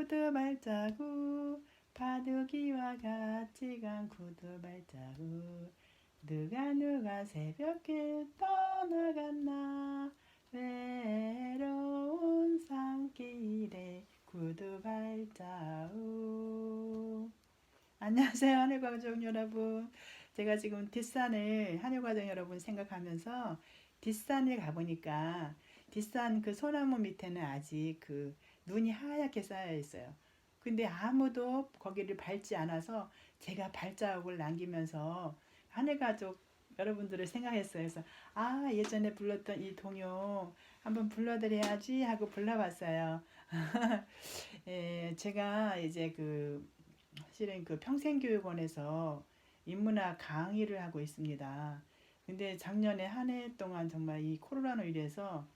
구두 발자국 바둑이와 같이 간 구두 발자국 누가 새벽에 떠나갔나 외로운 산길에 구두 발자국. 안녕하세요 하늘가족 여러분. 제가 지금 뒷산을 하늘가족 여러분 생각하면서 뒷산에 가보니까 뒷산 그 소나무 밑에는 아직 그 눈이 하얗게 쌓여 있어요. 근데 아무도 거기를 밟지 않아서 제가 발자국을 남기면서 하늘가족 여러분들을 생각했어요. 그래서 아, 예전에 불렀던 이 동요 한번 불러드려야지 하고 불러봤어요. 예, 제가 이제 실은 그 평생교육원에서 인문학 강의를 하고 있습니다. 근데 작년에 한 해 동안 정말 이 코로나로 인해서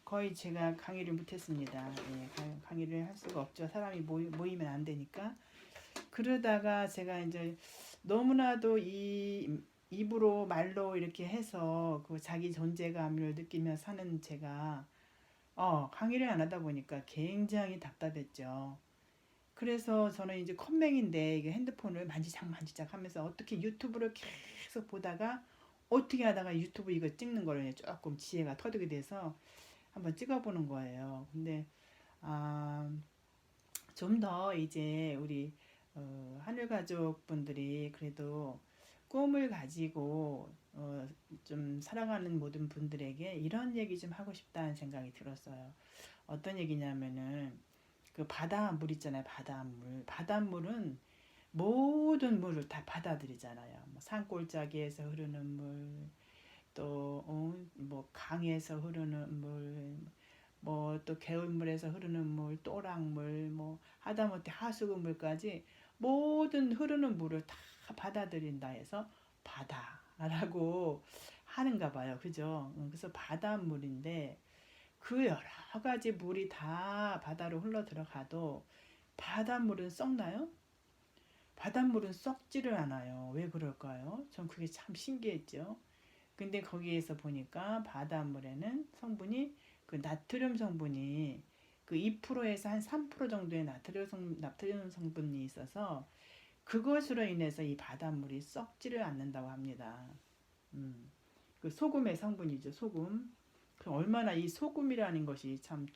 거의 제가 강의를 못했습니다. 예, 강의를 할 수가 없죠. 사람이 모이면 안 되니까. 그러다가 제가 이제 너무나도 이 입으로 말로 이렇게 해서 그 자기 존재감을 느끼며 사는 제가 강의를 안 하다 보니까 굉장히 답답했죠. 그래서 저는 이제 컴맹인데 이게 핸드폰을 만지작 하면서 어떻게 유튜브를 계속 보다가 어떻게 하다가 유튜브 이거 찍는 거를 조금 지혜가 터득이 돼서 한번 찍어보는 거예요. 근데 아, 좀 더 이제 우리 하늘 가족분들이 그래도 꿈을 가지고 좀 살아가는 모든 분들에게 이런 얘기 좀 하고 싶다는 생각이 들었어요. 어떤 얘기냐면은 그 바닷물 있잖아요. 바닷물은 모든 물을 다 받아들이잖아요. 뭐 산골짜기에서 흐르는 물, 또 뭐 강에서 흐르는 물, 뭐 또 개울물에서 흐르는 물, 또랑물, 뭐 하다못해 하수구물까지 모든 흐르는 물을 다 받아들인다 해서 바다라고 하는가 봐요. 그죠? 그래서 바닷물인데 그 여러 가지 물이 다 바다로 흘러 들어가도 바닷물은 썩나요? 바닷물은 썩지를 않아요. 왜 그럴까요? 전 그게 참 신기했죠. 근데 거기에서 보니까 바닷물에는 성분이 그 나트륨 성분이 그 2%에서 한 3% 정도의 나트륨 성분이 있어서 그것으로 인해서 이 바닷물이 썩지를 않는다고 합니다. 그 소금의 성분이죠, 소금. 그 얼마나 이 소금이라는 것이 참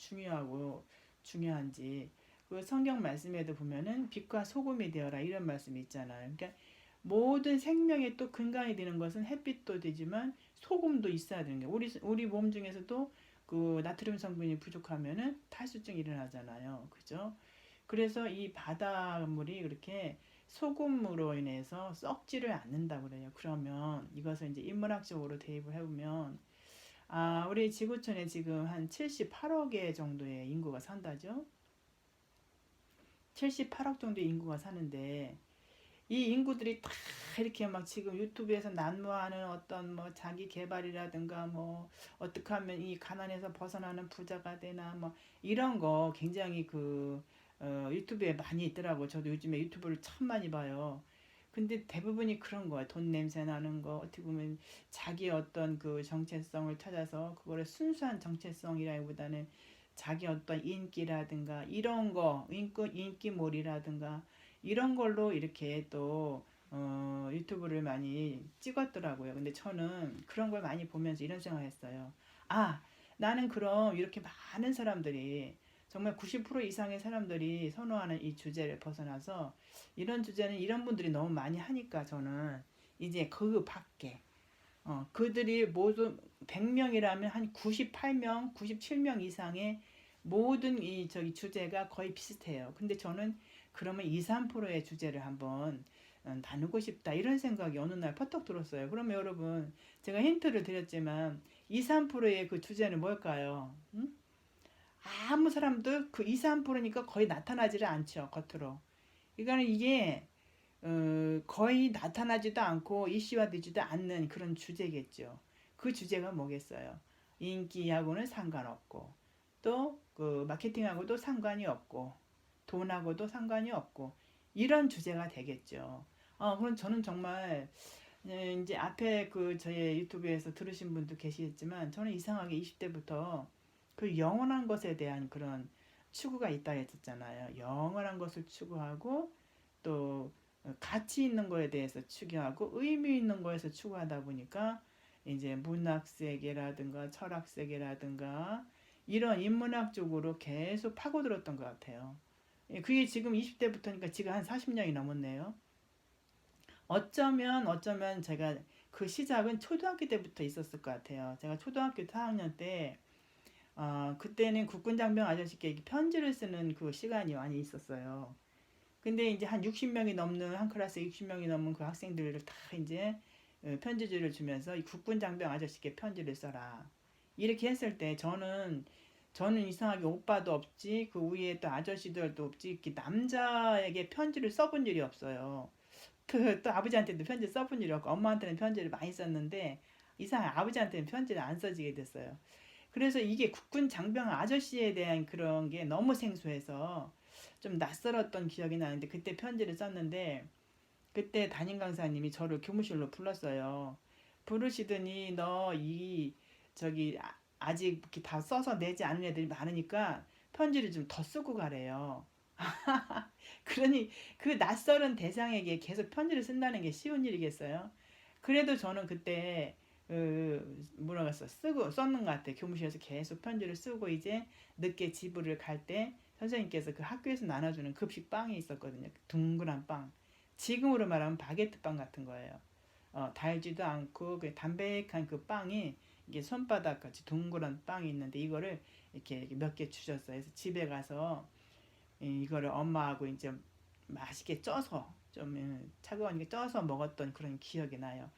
중요한지 그 성경 말씀에도 보면은 빛과 소금이 되어라 이런 말씀이 있잖아요. 그러니까 모든 생명의 또 근간이 되는 것은 햇빛도 되지만 소금도 있어야 되는 거예요. 우리 몸 중에서도 그 나트륨 성분이 부족하면은 탈수증이 일어나잖아요. 그죠? 그래서 이 바닷물이 그렇게 소금으로 인해서 썩지를 않는다고 그래요. 그러면 이것을 이제 인문학적으로 대입을 해보면 우리 지구촌에 지금 한 78억의 정도의 인구가 산다죠. 78억 정도의 인구가 사는데 이 인구들이 다 이렇게 막 지금 유튜브에서 난무하는 어떤 뭐 자기 개발이라든가 뭐 어떻게 하면 이 가난에서 벗어나는 부자가 되나 뭐 이런 거 굉장히 유튜브에 많이 있더라고. 저도 요즘에 유튜브를 참 많이 봐요. 근데 대부분이 그런 거야. 돈 냄새 나는 거. 어떻게 보면 자기 어떤 그 정체성을 찾아서 그거를 순수한 정체성이라기보다는 자기 어떤 인기라든가 이런 거, 인기몰이라든가 이런 걸로 이렇게 또 유튜브를 많이 찍었더라고요. 근데 저는 그런 걸 많이 보면서 이런 생각을 했어요. 아, 나는 그럼 이렇게 많은 사람들이 정말 90% 이상의 사람들이 선호하는 이 주제를 벗어나서 이런 주제는 이런 분들이 너무 많이 하니까 저는 이제 그 밖에 그들이 모두 100명이라면 한 98명, 97명 이상의 모든 이 저기 주제가 거의 비슷해요. 근데 저는 그러면 2, 3%의 주제를 한번 다루고 싶다. 이런 생각이 어느 날 퍼뜩 들었어요. 그러면 여러분, 제가 힌트를 드렸지만 2, 3%의 그 주제는 뭘까요? 응? 아무 사람도 그 2, 3%니까 거의 나타나지를 않죠. 겉으로. 그러니까 이게 거의 나타나지도 않고 이슈화되지도 않는 그런 주제겠죠. 그 주제가 뭐겠어요? 인기하고는 상관없고 또 그 마케팅하고도 상관이 없고 돈하고도 상관이 없고 이런 주제가 되겠죠. 그럼 저는 정말 이제 앞에 그 저의 유튜브에서 들으신 분도 계시겠지만 저는 이상하게 20대부터 그 영원한 것에 대한 그런 추구가 있다 했었잖아요. 영원한 것을 추구하고 또 가치 있는 거에 대해서 추구하고 의미 있는 거에서 추구하다 보니까 이제 문학 세계라든가 철학 세계라든가 이런 인문학 쪽으로 계속 파고들었던 것 같아요. 그게 지금 20대부터니까 지금 한 40년이 넘었네요. 어쩌면 제가 그 시작은 초등학교 때부터 있었을 것 같아요. 제가 초등학교 4학년 때 그때는 국군장병 아저씨께 편지를 쓰는 그 시간이 많이 있었어요. 근데 이제 한 60명이 넘는 한 클래스에 60명이 넘는 그 학생들을 다 이제 편지지를 주면서 이 국군장병 아저씨께 편지를 써라. 이렇게 했을 때 저는 이상하게 오빠도 없지 그 위에 또 아저씨들도 없지 이렇게 남자에게 편지를 써본 일이 없어요. 또 아버지한테도 편지 써본 일이 없고 엄마한테는 편지를 많이 썼는데 이상하게 아버지한테는 편지를 안 써지게 됐어요. 그래서 이게 국군 장병 아저씨에 대한 그런 게 너무 생소해서 좀 낯설었던 기억이 나는데 그때 편지를 썼는데 그때 담임 강사님이 저를 교무실로 불렀어요. 부르시더니 너 이 저기 아직 이렇게 다 써서 내지 않은 애들이 많으니까 편지를 좀 더 쓰고 가래요. 그러니 그 낯설은 대상에게 계속 편지를 쓴다는 게 쉬운 일이겠어요? 그래도 저는 그때 뭐라고 쓰고 썼는 것 같아요. 교무실에서 계속 편지를 쓰고 이제 늦게 집을 갈 때 선생님께서 그 학교에서 나눠주는 급식 빵이 있었거든요. 둥그란 빵. 지금으로 말하면 바게트 빵 같은 거예요. 달지도 않고 그 담백한 그 빵이 이게 손바닥 같이 둥그런 빵이 있는데 이거를 이렇게 몇 개 주셨어요. 그래서 집에 가서 이거를 엄마하고 이제 맛있게 쪄서 좀 차가우니까 쪄서 먹었던 그런 기억이 나요.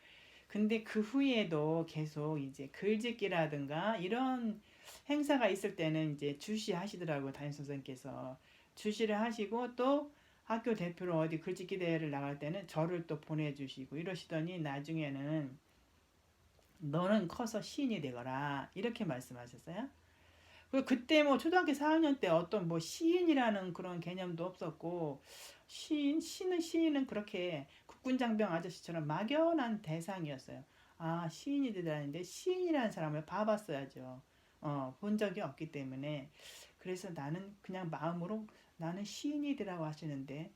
근데 그 후에도 계속 이제 글짓기라든가 이런 행사가 있을 때는 이제 주시하시더라고요. 담임 선생님께서 주시를 하시고 또 학교 대표로 어디 글짓기 대회를 나갈 때는 저를 또 보내주시고 이러시더니 나중에는 너는 커서 시인이 되거라 이렇게 말씀하셨어요. 그리고 그때 뭐 초등학교 4학년 때 어떤 뭐 시인이라는 그런 개념도 없었고 시인은 그렇게 국군장병 아저씨처럼 막연한 대상이었어요. 아 시인이 되다는데 시인이라는 사람을 봐봤어야죠. 본 적이 없기 때문에 그래서 나는 그냥 마음으로 나는 시인이 되라고 하시는데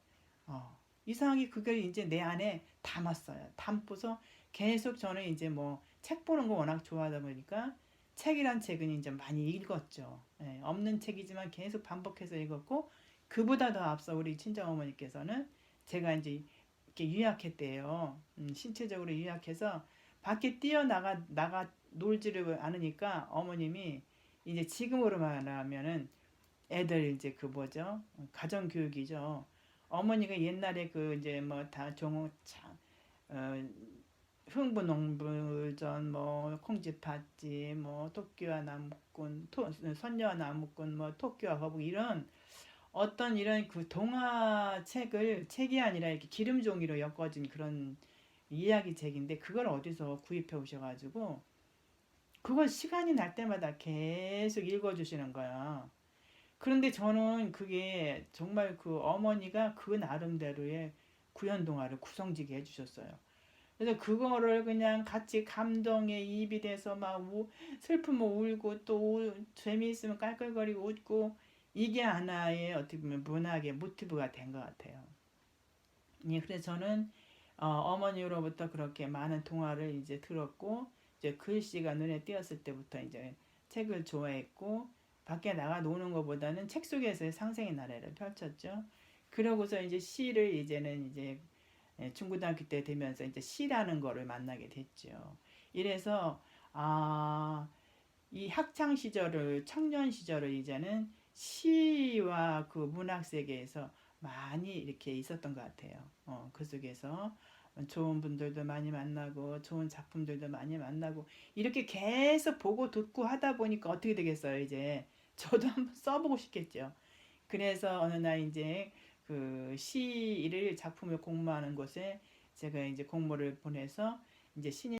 이상하게 그걸 이제 내 안에 담았어요. 담고서 계속 저는 이제 뭐 책 보는 거 워낙 좋아하다 보니까 책이란 책은 이제 많이 읽었죠. 없는 책이지만 계속 반복해서 읽었고 그보다 더 앞서 우리 친정 어머니께서는 제가 이제 이렇게 유약했대요. 신체적으로 유약해서 밖에 뛰어 나가 놀지를 않으니까 어머님이 이제 지금으로 말하면은 애들 이제 그 뭐죠? 가정 교육이죠. 어머니가 옛날에 그 이제 뭐 다 종차 어, 흥부농부전 뭐 콩쥐팥쥐 뭐 토끼와 나무꾼 선녀와 나무꾼 뭐 토끼와 거북이 이런 어떤 이런 그 동화책을 책이 아니라 이렇게 기름 종이로 엮어진 그런 이야기 책인데 그걸 어디서 구입해 오셔가지고 그걸 시간이 날 때마다 계속 읽어주시는 거야. 그런데 저는 그게 정말 그 어머니가 그 나름대로의 구연동화를 구성지게 해주셨어요. 그래서 그거를 그냥 같이 감동에 입이 돼서 막 슬프면 울고 또 재미있으면 깔깔거리고 웃고 이게 하나의 어떻게 보면 문학의 모티브가 된 것 같아요. 예, 그래서 저는 어머니로부터 그렇게 많은 동화를 이제 들었고 이제 글씨가 눈에 띄었을 때부터 이제 책을 좋아했고 밖에 나가 노는 것보다는 책 속에서의 상상의 나래를 펼쳤죠. 그러고서 이제 시를 이제는 이제 중고등학교 때 되면서 이제 시라는 거를 만나게 됐죠. 이래서 이 학창 시절을 청년 시절을 이제는 시와 그 문학 세계에서 많이 이렇게 있었던 것 같아요. 그 속에서 좋은 분들도 많이 만나고 좋은 작품들도 많이 만나고 이렇게 계속 보고 듣고 하다 보니까 어떻게 되겠어요, 이제 저도 한번 써보고 싶겠죠. 그래서 어느 날 이제 그 시를 작품을 공모하는 곳에 제가 이제 공모를 보내서 이제 신인